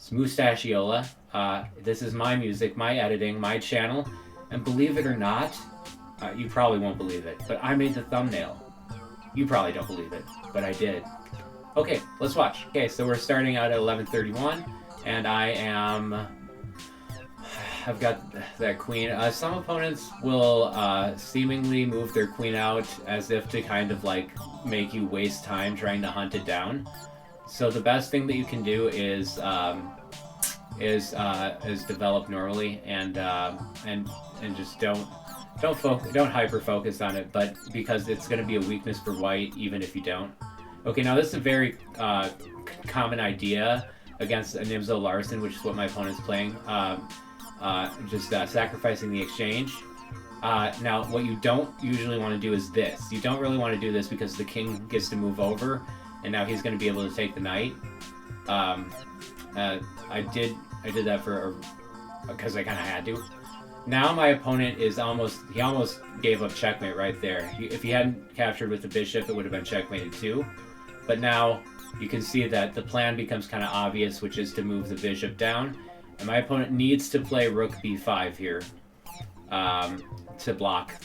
It's Mustachiola. This is my music, my editing, my channel, and believe it or not, you probably won't believe it, but I made the thumbnail. You probably don't believe it, but I did. Okay, let's watch. Okay, so we're starting out at 11:31, and I've got that queen. Some opponents will seemingly move their queen out as if to kind of like make you waste time trying to hunt it down. So the best thing that you can do is develop normally and just don't hyper focus on it, but because it's going to be a weakness for white even if you don't. Okay, now this is a very common idea against a Nimzo Larsen, which is what my opponent's playing. Sacrificing the exchange. Now, what you don't usually want to do is this. You don't really want to do this because the king gets to move over, and now he's going to be able to take the knight. I did that because I kind of had to. Now my opponent is almost gave up checkmate right there. If he hadn't captured with the bishop, it would have been checkmated too. But now you can see that the plan becomes kind of obvious, which is to move the bishop down. And my opponent needs to play rook b5 here to block.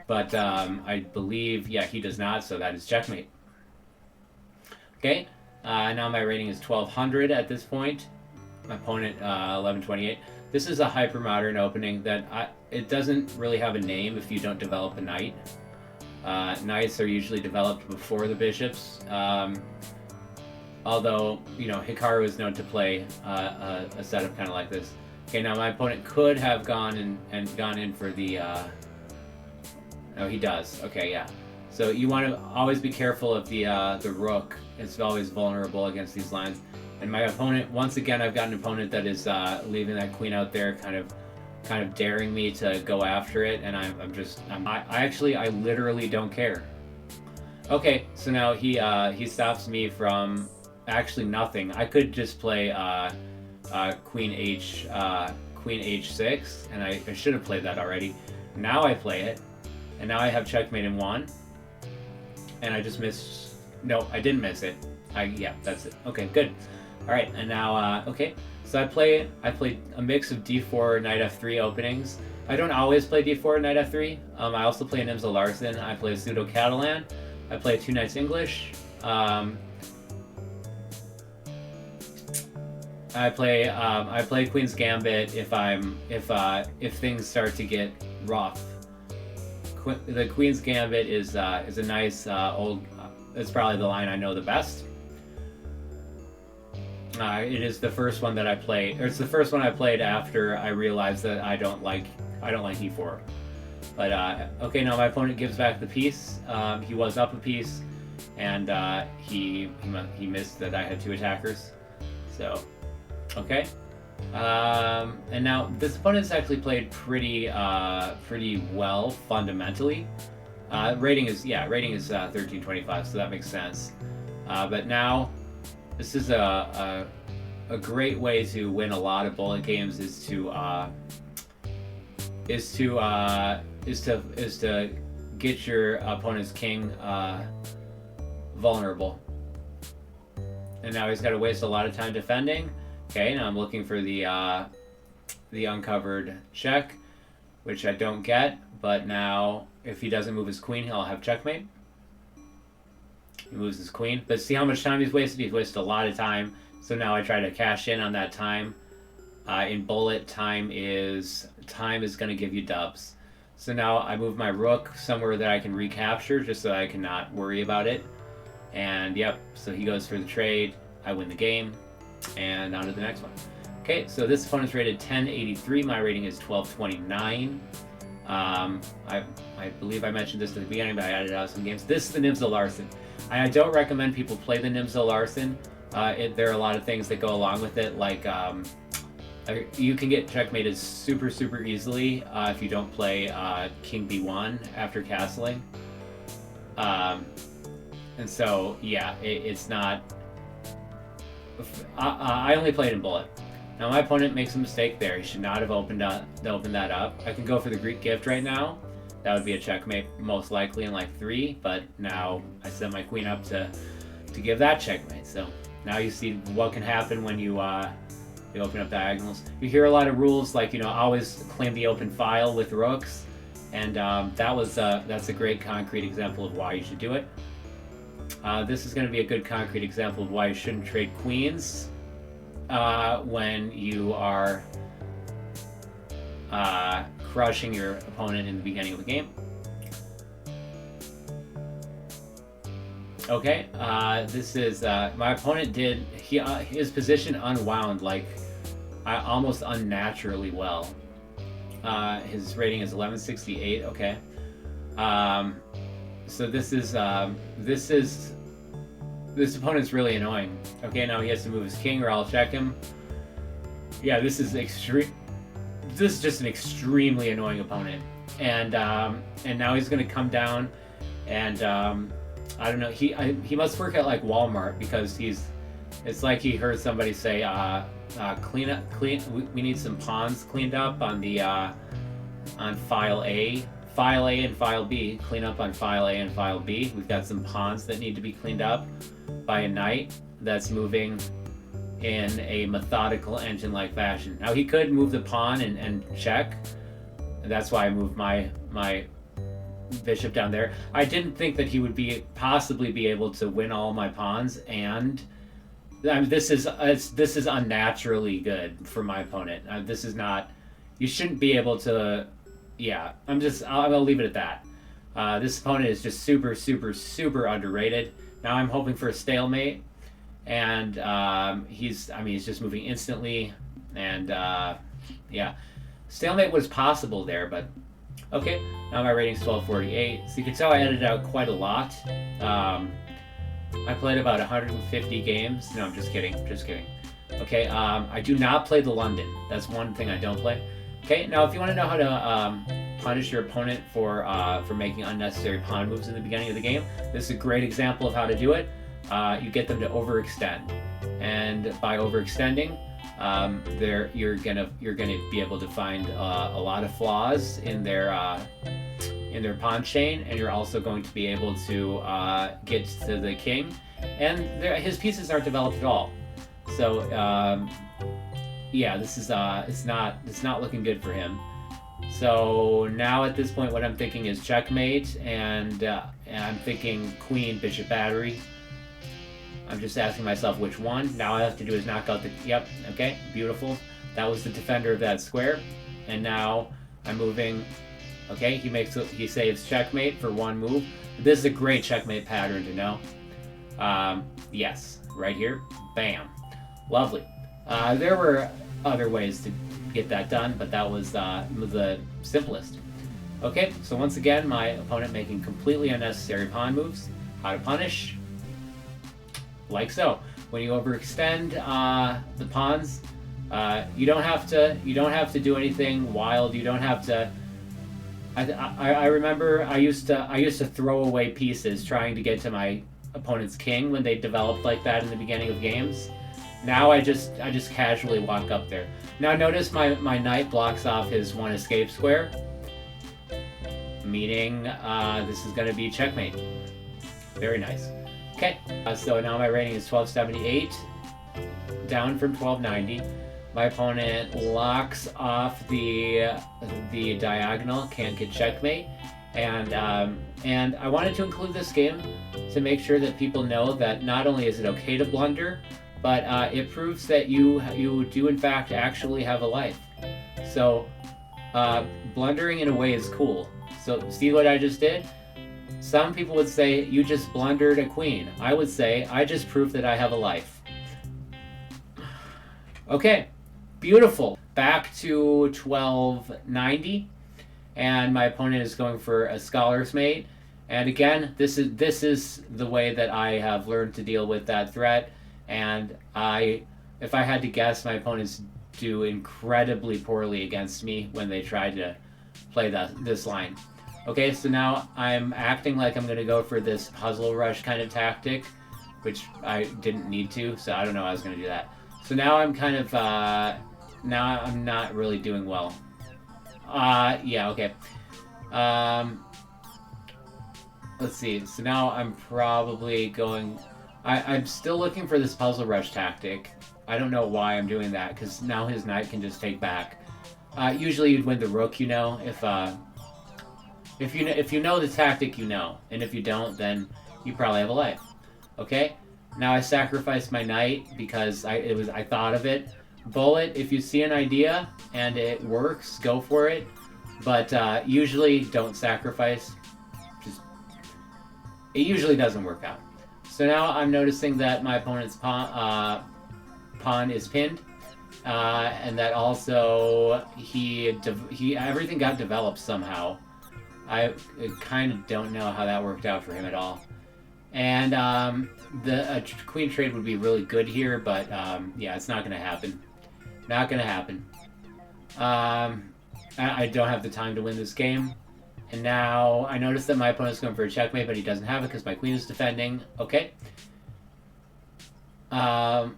But I believe, yeah, he does not, so that is checkmate. Okay, now my rating is 1200 at this point. My opponent 1128. This is a hyper-modern opening that it doesn't really have a name if you don't develop a knight. Knights are usually developed before the bishops. Although, you know, Hikaru is known to play a setup kind of like this. Okay, now my opponent could have gone in for the... No, he does. Okay, yeah. So you want to always be careful of the rook. It's always vulnerable against these lines. And my opponent, once again, I've got an opponent that is leaving that queen out there, kind of daring me to go after it, and I literally don't care. Okay, so now he stops me from actually nothing. I could just play queen h6, and I should have played that already. Now I play it, and now I have checkmate in one, and I just missed. No, I didn't miss it. Yeah, that's it. Okay, good. All right, and now okay. So I played a mix of d4, knight f3 openings. I don't always play d4, knight f3. I also play Nimzo Larsen. I play pseudo Catalan. I play two knights English. I play Queen's Gambit if things start to get rough. The Queen's Gambit is a nice old. It's probably the line I know the best. It is the first one that I played, or it's the first one I played after I realized that I don't like e4. But okay, now my opponent gives back the piece. He was up a piece, and he missed that I had two attackers. So, okay. And now this opponent's actually played pretty well fundamentally. Rating is 1325, so that makes sense. But now this is a great way to win a lot of bullet games is to get your opponent's king vulnerable. And now he's got to waste a lot of time defending. Okay, now I'm looking for the uncovered check, which I don't get. But now, if he doesn't move his queen, he'll have checkmate. He moves his queen. But see how much time he's wasted? He's wasted a lot of time. So now I try to cash in on that time. In bullet, time is going to give you dubs. So now I move my rook somewhere that I can recapture just so I can not worry about it. And yep, so he goes for the trade. I win the game. And on to the next one. Okay, so this opponent's rated 1083. My rating is 1229. I believe I mentioned this at the beginning, but I added out some games. This is the Nimzo Larsen. I don't recommend people play the Nimzo Larsen. There are a lot of things that go along with it, like you can get checkmated super easily if you don't play King B1 after castling. And so, yeah, it's not... I only played in bullet. Now my opponent makes a mistake there. He should not have opened that up. I can go for the Greek gift right now. That would be a checkmate most likely in like 3, but now I set my queen up to give that checkmate. So Now you see what can happen when you open up diagonals. You hear a lot of rules like, always claim the open file with rooks, and that's a great concrete example of why you should do it. This is going to be a good concrete example of why you shouldn't trade queens when you are crushing your opponent in the beginning of the game. Okay, this is my opponent did his position unwound like almost unnaturally well. His rating is 1168. Okay, so this opponent's really annoying. Okay, now he has to move his king or I'll check him. Yeah, this is extreme. This is just an extremely annoying opponent, and now he's gonna come down and. I don't know. He must work at like Walmart because it's like he heard somebody say, we need some pawns cleaned up on the on file A and file B. Clean up on file A and file B. We've got some pawns that need to be cleaned up by a knight that's moving in a methodical engine-like fashion. Now he could move the pawn and check. That's why I moved my bishop down there. I didn't think that he would possibly be able to win all my pawns, and this is unnaturally good for my opponent. This is not. You shouldn't be able to. Yeah, I'm gonna leave it at that. This opponent is just super, super, super underrated. Now I'm hoping for a stalemate, and he's just moving instantly, and yeah, stalemate was possible there, but. Okay, now my rating's 1248. So you can tell I edited out quite a lot. I played about 150 games. No, I'm just kidding. Okay, I do not play the London. That's one thing I don't play. Okay, now if you want to know how to punish your opponent for making unnecessary pawn moves in the beginning of the game, this is a great example of how to do it. You get them to overextend, and by overextending, you're gonna be able to find a lot of flaws in their pawn chain, and you're also going to be able to get to the king, and his pieces aren't developed at all. So yeah, this is it's not looking good for him. So now at this point, what I'm thinking is checkmate, and I'm thinking queen bishop battery. I'm just asking myself which one. Now all I have to do is knock out the... Yep, okay, beautiful. That was the defender of that square. And now I'm moving... Okay, he saves checkmate for one move. This is a great checkmate pattern to know. Yes, right here. Bam. Lovely. There were other ways to get that done, but that was the simplest. Okay, so once again, my opponent making completely unnecessary pawn moves. How to punish... like so. When you overextend the pawns, you don't have to do anything wild. You don't have to. I remember I used to throw away pieces trying to get to my opponent's king when they developed like that in the beginning of games. Now I just casually walk up there. Now notice my knight blocks off his one escape square, meaning this is going to be checkmate. Very nice. Okay, so now my rating is 1278, down from 1290. My opponent locks off the diagonal, can't get checkmate, and I wanted to include this game to make sure that people know that not only is it okay to blunder, but it proves that you do in fact actually have a life. So blundering in a way is cool. So see what I just did? Some people would say, you just blundered a queen. I would say, I just proved that I have a life. Okay, beautiful. Back to 1290, and my opponent is going for a scholar's mate. And again, this is the way that I have learned to deal with that threat. And if I had to guess, my opponents do incredibly poorly against me when they try to play this line. Okay, so now I'm acting like I'm going to go for this puzzle rush kind of tactic, which I didn't need to, so I don't know how I was going to do that. So now I'm kind of, now I'm not really doing well. Yeah, okay. Let's see, so now I'm probably going, I'm still looking for this puzzle rush tactic. I don't know why I'm doing that, because now his knight can just take back. Usually you'd win the rook, you know, if you know the tactic, you know, and if you don't, then you probably have a life. Okay, now I sacrificed my knight because I thought of it. Bullet, if you see an idea and it works, go for it. But usually don't sacrifice. Just it usually doesn't work out. So now I'm noticing that my opponent's pawn is pinned, and that also he everything got developed somehow. I kind of don't know how that worked out for him at all. And the queen trade would be really good here, but yeah, it's not going to happen. Not going to happen. I don't have the time to win this game. And now I notice that my opponent's going for a checkmate, but he doesn't have it because my queen is defending. Okay. And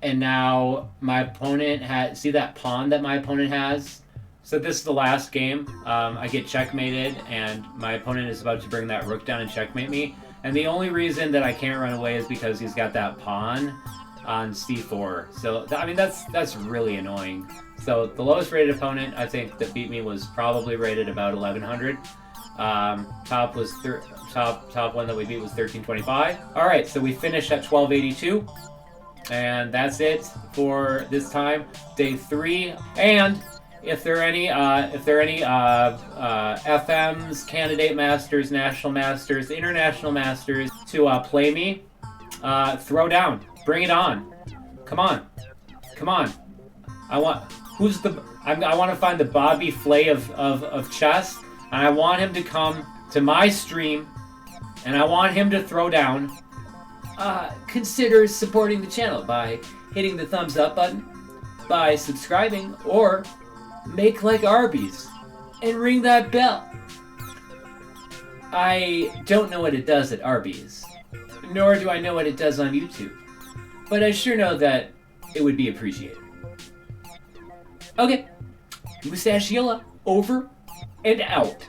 now my opponent has... See that pawn that my opponent has? So this is the last game. I get checkmated, and my opponent is about to bring that rook down and checkmate me. And the only reason that I can't run away is because he's got that pawn on c4. So, I mean, that's really annoying. So the lowest rated opponent, I think, that beat me was probably rated about 1100. Top one that we beat was 1325. All right, so we finished at 1282. And that's it for this time, day 3. And if there are any FMs, candidate masters, national masters, international masters to play me, throw down, bring it on, come on. I want to find the Bobby Flay of chess, and I want him to come to my stream, and I want him to throw down. Consider supporting the channel by hitting the thumbs up button, by subscribing, or make like Arby's and ring that bell. I don't know what it does at Arby's, nor do I know what it does on YouTube, but I sure know that it would be appreciated. Okay, Mustachiola, over and out.